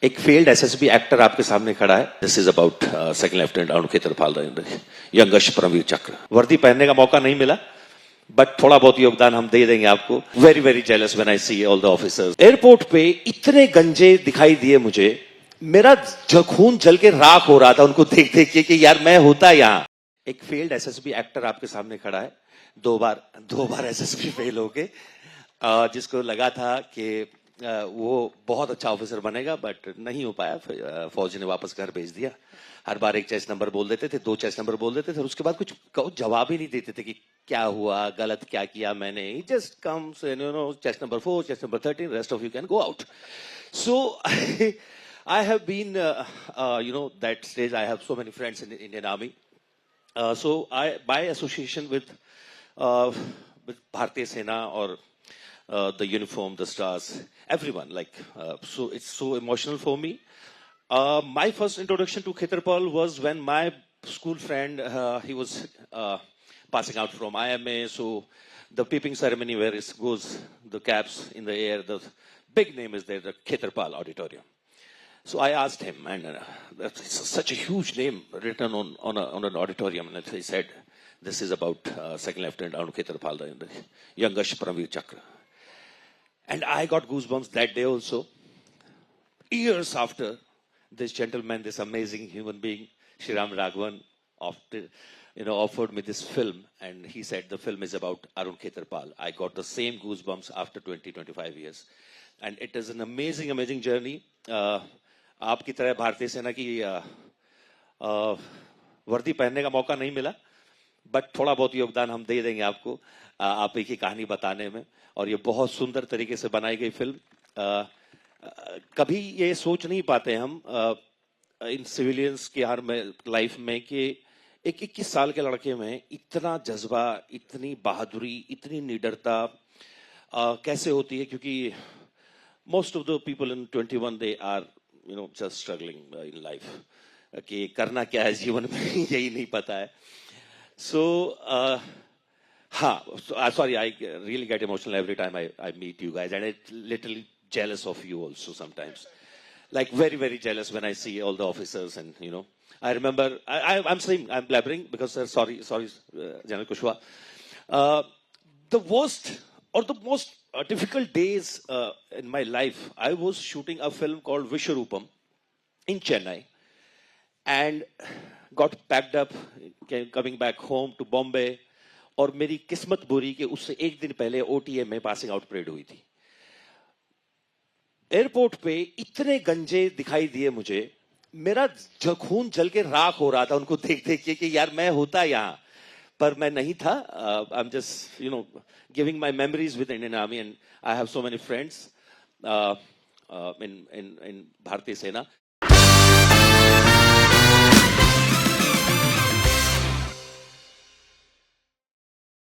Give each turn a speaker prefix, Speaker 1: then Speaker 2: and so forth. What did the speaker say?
Speaker 1: एक failed SSB actor आपके सामने खड़ा है। This is about second lieutenant Arun Khetarpal, youngest Paramvir Chakra. वर्दी पहनने का मौका नहीं मिला, बट थोड़ा बहुत योगदान हम दे देंगे आपको। Very very jealous when I see all the officers. Airport पे इतने गंजे दिखाई दिए मुझे, मेरा खून जल के राख हो रहा था उनको देख देख के कि यार मैं होता यहाँ। एक फेल्ड एसएसबी एक्टर आपके सामने खड़ा है, दो बार एसएसबी फेल हो के, जिसको लगा था कि वो बहुत अच्छा ऑफिसर बनेगा, बट नहीं हो पाया। फौज ने वापस घर भेज दिया। हर बार एक चेस नंबर बोल देते थे, दो चेस नंबर बोल देते थे, उसके बाद कुछ जवाब ही नहीं देते थे कि क्या हुआ, गलत क्या किया मैंने। Just comes you know, chess number 4, chess number 13, rest of you can go out. So I have been, that stage. I have so many friends in the Indian Army. So by association with Bharatiya Sena or the uniform, the stars, everyone, so it's so emotional for me. My first introduction to Khetarpal was when my school friend, he was passing out from IMA. So the peeping ceremony where it goes, the caps in the air, the big name is there, the Khetarpal Auditorium. So I asked him, and that's such a huge name written on an auditorium. And he said, this is about Second Lieutenant Arun Khetarpal, the youngest Parmveer Chakra. And I got goosebumps that day also. Years after, this gentleman, this amazing human being, Shriram Raghavan, offered me this film, and he said the film is about Arun Khetarpal. I got the same goosebumps after 25 years. And it is an amazing journey. आपकी तरह भारतीय सेना की वर्दी पहनने का मौका नहीं मिला, बट थोड़ा बहुत योगदान हम दे देंगे आपको आप ही की कहानी बताने में। और ये बहुत सुंदर तरीके से बनाई गई फिल्म। कभी ये सोच नहीं पाते हम इन सिविलियंस की हर लाइफ में कि एक 21 साल के लड़के में इतना जज्बा, इतनी बहादुरी, इतनी निडरता कैसे होती है। क्योंकि most of the people in 21 they are just struggling in life, कि करना क्या है जीवन में यही नहीं पता है। So sorry, I really get emotional every time I meet you guys, and I'm little jealous of you also sometimes, like very jealous when I see all the officers. And I remember, I'm saying, I'm blabbering because sorry General Kushwaha. The worst or the most difficult days in my life, I was shooting a film called Vishwarupam in Chennai, and got packed up, coming back home to Bombay. और मेरी किस्मत बुरी कि उससे एक दिन पहले OTA में पासिंग आउट परेड हुई थी। एयरपोर्ट पे इतने गंजे दिखाई दिए मुझे, मेरा खून जल के राख हो रहा था उनको देख देख के कि यार मैं होता यहाँ, पर मैं नहीं था। I'm just giving my memories with Indian Army, and I have so many friends in Bharatiya Sena.